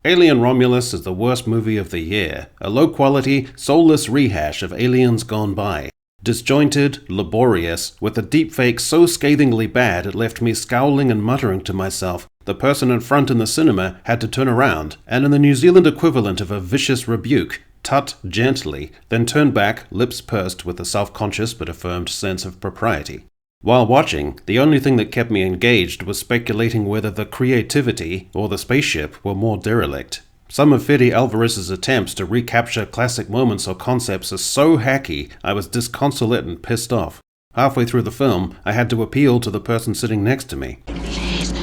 Alien Romulus is the worst movie of the year, a low-quality, soulless rehash of aliens gone by. Disjointed, laborious, with a deepfake so scathingly bad it left me scowling and muttering to myself. The person in front in the cinema had to turn around, and in the New Zealand equivalent of a vicious rebuke, tut gently, then turn back, lips pursed with a self-conscious but affirmed sense of propriety. While watching, the only thing that kept me engaged was speculating whether the creativity or the spaceship were more derelict. Some of Fede Alvarez's attempts to recapture classic moments or concepts are so hacky, I was disconsolate and pissed off. Halfway through the film, I had to appeal to the person sitting next to me. Please,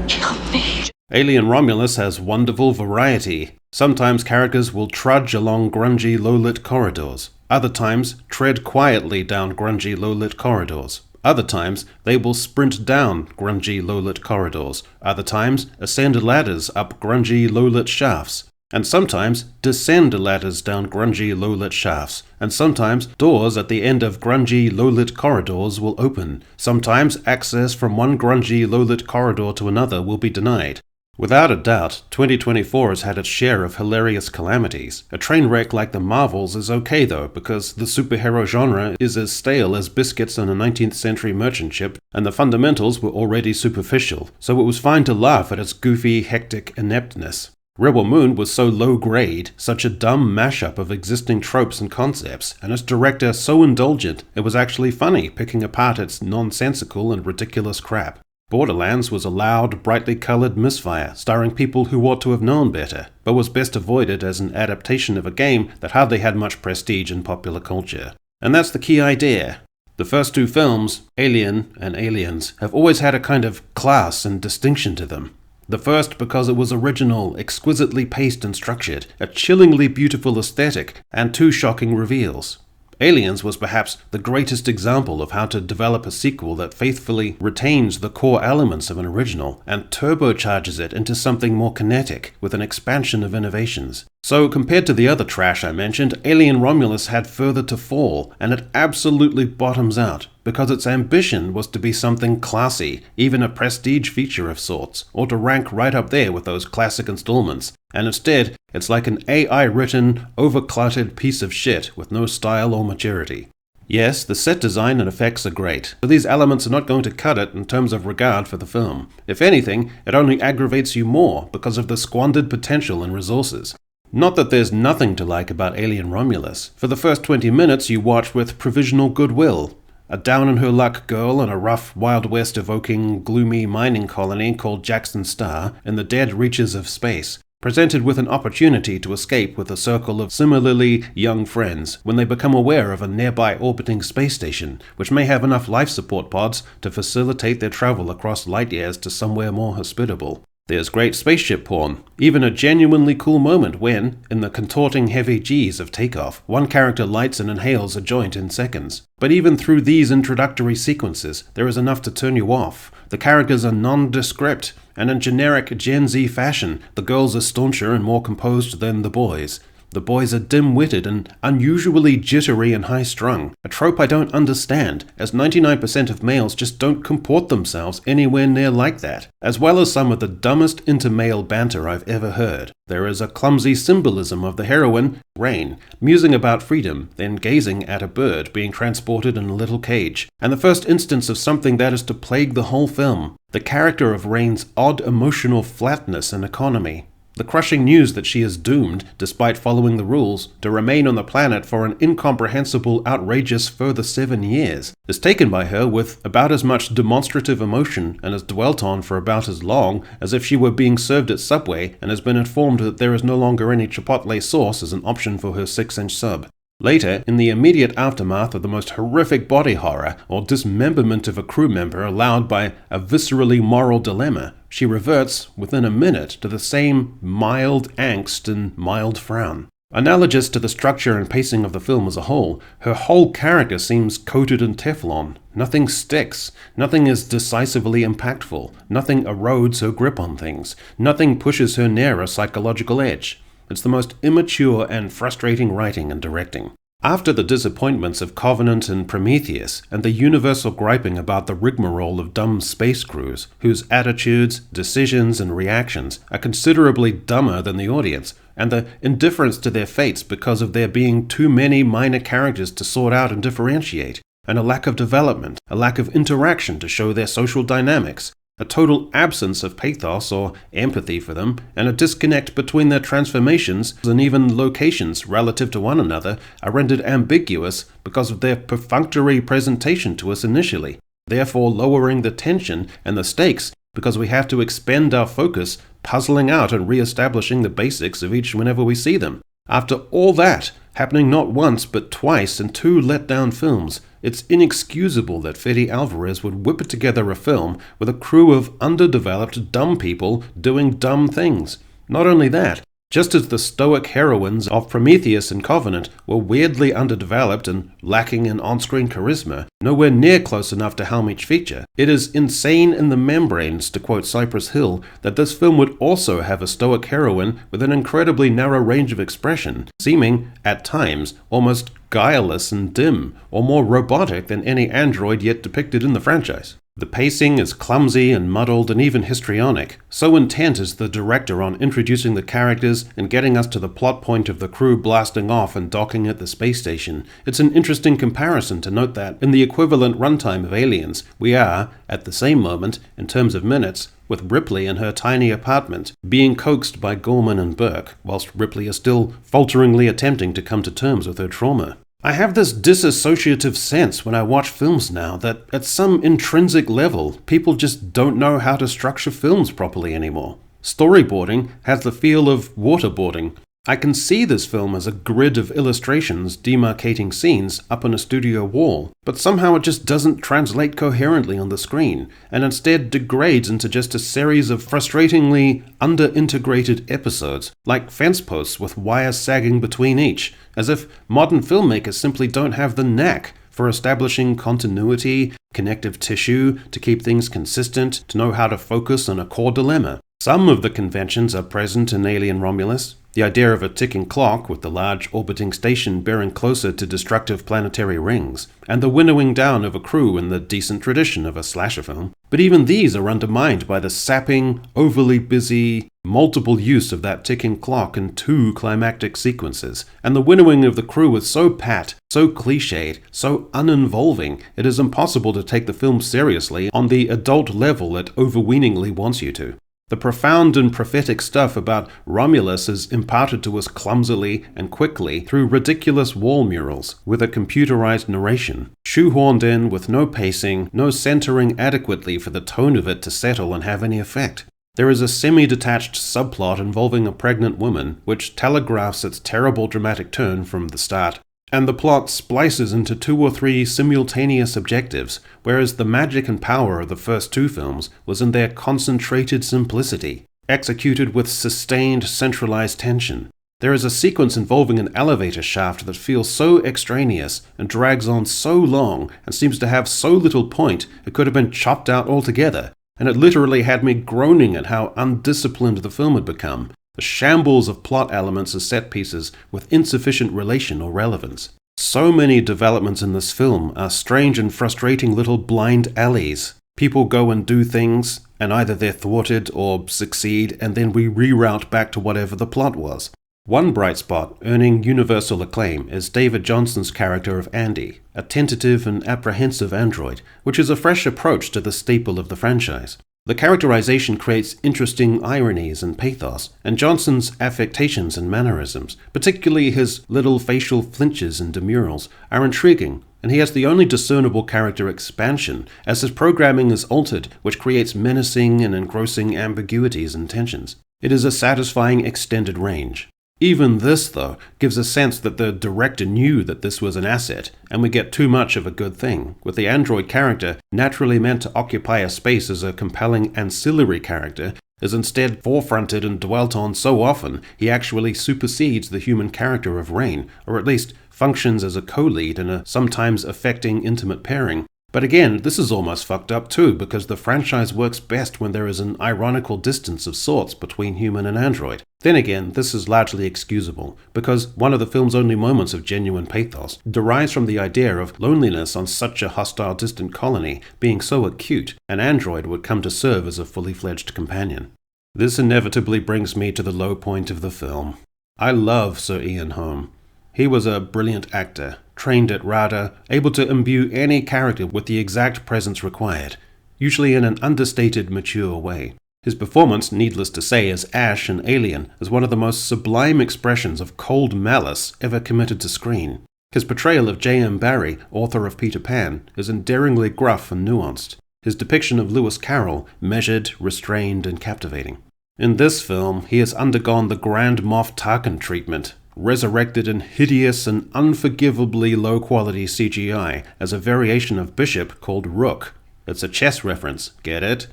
kill me. Alien Romulus has wonderful variety. Sometimes characters will trudge along grungy, low-lit corridors. Other times, tread quietly down grungy, low-lit corridors. Other times, they will sprint down grungy, low-lit corridors. Other times, ascend ladders up grungy, low-lit shafts. And sometimes, descend ladders down grungy, low-lit shafts. And sometimes, doors at the end of grungy, low-lit corridors will open. Sometimes, access from one grungy, low-lit corridor to another will be denied. Without a doubt, 2024 has had its share of hilarious calamities. A train wreck like the Marvels is okay though, because the superhero genre is as stale as biscuits on a 19th century merchant ship, and the fundamentals were already superficial, so it was fine to laugh at its goofy, hectic ineptness. Rebel Moon was so low grade, such a dumb mashup of existing tropes and concepts, and its director so indulgent, it was actually funny picking apart its nonsensical and ridiculous crap. Borderlands was a loud, brightly coloured misfire, starring people who ought to have known better, but was best avoided as an adaptation of a game that hardly had much prestige in popular culture. And that's the key idea. The first two films, Alien and Aliens, have always had a kind of class and distinction to them. The first because it was original, exquisitely paced and structured, a chillingly beautiful aesthetic, and two shocking reveals. Aliens was perhaps the greatest example of how to develop a sequel that faithfully retains the core elements of an original and turbocharges it into something more kinetic with an expansion of innovations. So compared to the other trash I mentioned, Alien Romulus had further to fall, and it absolutely bottoms out, because its ambition was to be something classy, even a prestige feature of sorts, or to rank right up there with those classic installments, and instead, it's like an AI-written, over-cluttered piece of shit with no style or maturity. Yes, the set design and effects are great, but these elements are not going to cut it in terms of regard for the film. If anything, it only aggravates you more because of the squandered potential and resources. Not that there's nothing to like about Alien Romulus. For the first 20 minutes you watch with provisional goodwill. A down-on-her-luck girl in a rough, Wild West evoking, gloomy mining colony called Jackson Star in the dead reaches of space, presented with an opportunity to escape with a circle of similarly young friends when they become aware of a nearby orbiting space station, which may have enough life support pods to facilitate their travel across light years to somewhere more hospitable. There's great spaceship porn, even a genuinely cool moment when, in the contorting heavy G's of takeoff, one character lights and inhales a joint in seconds. But even through these introductory sequences, there is enough to turn you off. The characters are nondescript, and in generic Gen Z fashion, the girls are stauncher and more composed than the boys. The boys are dim-witted and unusually jittery and high-strung, a trope I don't understand, as 99% of males just don't comport themselves anywhere near like that, as well as some of the dumbest inter-male banter I've ever heard. There is a clumsy symbolism of the heroine, Rain, musing about freedom, then gazing at a bird being transported in a little cage, and the first instance of something that is to plague the whole film, the character of Rain's odd emotional flatness and economy. The crushing news that she is doomed, despite following the rules, to remain on the planet for an incomprehensible, outrageous further 7 years, is taken by her with about as much demonstrative emotion and is dwelt on for about as long as if she were being served at Subway and has been informed that there is no longer any chipotle sauce as an option for her 6-inch sub. Later, in the immediate aftermath of the most horrific body horror or dismemberment of a crew member allowed by a viscerally moral dilemma, she reverts, within a minute, to the same mild angst and mild frown. Analogous to the structure and pacing of the film as a whole, her whole character seems coated in Teflon. Nothing sticks, nothing is decisively impactful, nothing erodes her grip on things, nothing pushes her near a psychological edge. It's the most immature and frustrating writing and directing. After the disappointments of Covenant and Prometheus, and the universal griping about the rigmarole of dumb space crews, whose attitudes, decisions, and reactions are considerably dumber than the audience, and the indifference to their fates because of there being too many minor characters to sort out and differentiate, and a lack of development, a lack of interaction to show their social dynamics, a total absence of pathos or empathy for them, and a disconnect between their transformations and even locations relative to one another are rendered ambiguous because of their perfunctory presentation to us initially, therefore lowering the tension and the stakes because we have to expend our focus puzzling out and re-establishing the basics of each whenever we see them. After all that, happening not once but twice in 2 let-down films, it's inexcusable that Fede Alvarez would whip together a film with a crew of underdeveloped dumb people doing dumb things. Not only that, just as the stoic heroines of Prometheus and Covenant were weirdly underdeveloped and lacking in on-screen charisma, nowhere near close enough to helm each feature, it is insane in the membranes, to quote Cypress Hill, that this film would also have a stoic heroine with an incredibly narrow range of expression, seeming, at times, almost guileless and dim, or more robotic than any android yet depicted in the franchise. The pacing is clumsy and muddled and even histrionic. So intent is the director on introducing the characters and getting us to the plot point of the crew blasting off and docking at the space station. It's an interesting comparison to note that in the equivalent runtime of Aliens, we are, at the same moment, in terms of minutes, with Ripley in her tiny apartment, being coaxed by Gorman and Burke, whilst Ripley is still falteringly attempting to come to terms with her trauma. I have this disassociative sense when I watch films now that at some intrinsic level, people just don't know how to structure films properly anymore. Storyboarding has the feel of waterboarding. I can see this film as a grid of illustrations demarcating scenes up on a studio wall, but somehow it just doesn't translate coherently on the screen, and instead degrades into just a series of frustratingly under-integrated episodes, like fence posts with wires sagging between each, as if modern filmmakers simply don't have the knack for establishing continuity, connective tissue, to keep things consistent, to know how to focus on a core dilemma. Some of the conventions are present in Alien Romulus. The idea of a ticking clock with the large orbiting station bearing closer to destructive planetary rings, and the winnowing down of a crew in the decent tradition of a slasher film. But even these are undermined by the sapping, overly busy, multiple use of that ticking clock in 2 climactic sequences, and the winnowing of the crew is so pat, so cliched, so uninvolving, it is impossible to take the film seriously on the adult level it overweeningly wants you to. The profound and prophetic stuff about Romulus is imparted to us clumsily and quickly through ridiculous wall murals with a computerized narration, shoehorned in with no pacing, no centering adequately for the tone of it to settle and have any effect. There is a semi-detached subplot involving a pregnant woman, which telegraphs its terrible dramatic turn from the start. And the plot splices into 2 or 3 simultaneous objectives, whereas the magic and power of the first 2 films was in their concentrated simplicity, executed with sustained centralized tension. There is a sequence involving an elevator shaft that feels so extraneous and drags on so long and seems to have so little point it could have been chopped out altogether, and it literally had me groaning at how undisciplined the film had become. The shambles of plot elements as set pieces with insufficient relation or relevance. So many developments in this film are strange and frustrating little blind alleys. People go and do things, and either they're thwarted or succeed, and then we reroute back to whatever the plot was. One bright spot, earning universal acclaim, is David Johnson's character of Andy, a tentative and apprehensive android, which is a fresh approach to the staple of the franchise. The characterization creates interesting ironies and pathos, and Johnson's affectations and mannerisms, particularly his little facial flinches and demurals, are intriguing, and he has the only discernible character expansion, as his programming is altered, which creates menacing and engrossing ambiguities and tensions. It is a satisfying extended range. Even this, though, gives a sense that the director knew that this was an asset, and we get too much of a good thing, with the android character, naturally meant to occupy a space as a compelling ancillary character, is instead forefronted and dwelt on so often he actually supersedes the human character of Rain, or at least functions as a co-lead in a sometimes affecting intimate pairing. But again, this is almost fucked up too, because the franchise works best when there is an ironical distance of sorts between human and android. Then again, this is largely excusable, because one of the film's only moments of genuine pathos derives from the idea of loneliness on such a hostile distant colony being so acute, an android would come to serve as a fully fledged companion. This inevitably brings me to the low point of the film. I love Sir Ian Holm. He was a brilliant actor, trained at RADA, able to imbue any character with the exact presence required, usually in an understated, mature way. His performance, needless to say, as Ash in Alien is one of the most sublime expressions of cold malice ever committed to screen. His portrayal of J.M. Barrie, author of Peter Pan, is endearingly gruff and nuanced. His depiction of Lewis Carroll, measured, restrained, and captivating. In this film, he has undergone the Grand Moff Tarkin treatment, resurrected in hideous and unforgivably low-quality CGI as a variation of Bishop called Rook. It's a chess reference, get it?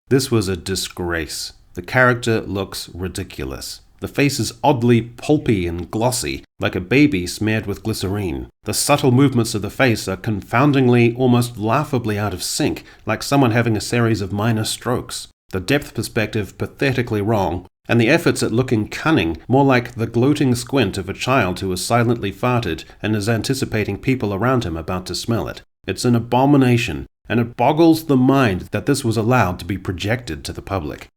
This was a disgrace. The character looks ridiculous. The face is oddly pulpy and glossy, like a baby smeared with glycerine. The subtle movements of the face are confoundingly, almost laughably out of sync, like someone having a series of minor strokes. The depth perspective pathetically wrong, and the efforts at looking cunning more like the gloating squint of a child who has silently farted and is anticipating people around him about to smell it. It's an abomination, and it boggles the mind that this was allowed to be projected to the public.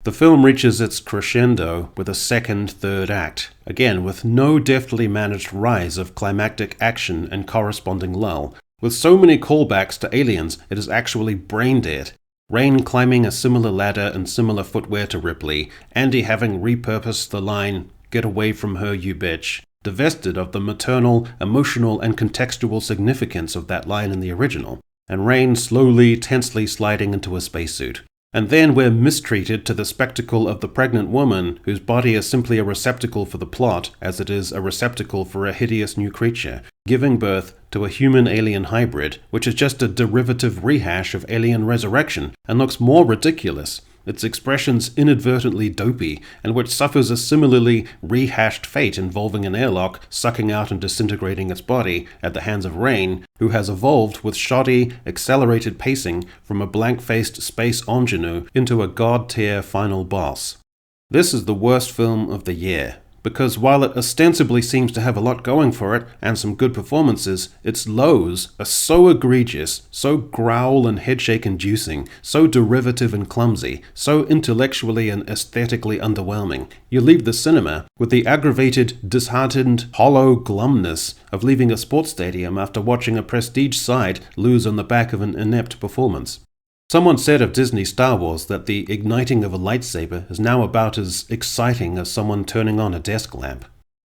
The film reaches its crescendo with a second, third act, again with no deftly managed rise of climactic action and corresponding lull. With so many callbacks to Aliens, it is actually brain-dead. Rain climbing a similar ladder and similar footwear to Ripley, Andy having repurposed the line, "Get away from her, you bitch," divested of the maternal, emotional, and contextual significance of that line in the original, and Rain slowly, tensely sliding into a spacesuit. And then we're mistreated to the spectacle of the pregnant woman whose body is simply a receptacle for the plot, as it is a receptacle for a hideous new creature, giving birth to a human-alien hybrid, which is just a derivative rehash of Alien Resurrection, and looks more ridiculous. Its expressions inadvertently dopey, and which suffers a similarly rehashed fate involving an airlock sucking out and disintegrating its body at the hands of Rain, who has evolved with shoddy, accelerated pacing from a blank-faced space ingenue into a god-tier final boss. This is the worst film of the year, because while it ostensibly seems to have a lot going for it and some good performances, its lows are so egregious, so growl and headshake-inducing, so derivative and clumsy, so intellectually and aesthetically underwhelming. You leave the cinema with the aggravated, disheartened, hollow glumness of leaving a sports stadium after watching a prestige side lose on the back of an inept performance. Someone said of Disney Star Wars that the igniting of a lightsaber is now about as exciting as someone turning on a desk lamp.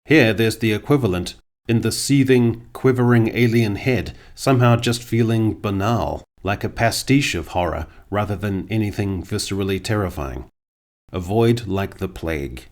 Here there's the equivalent, in the seething, quivering alien head, somehow just feeling banal, like a pastiche of horror rather than anything viscerally terrifying. Avoid like the plague.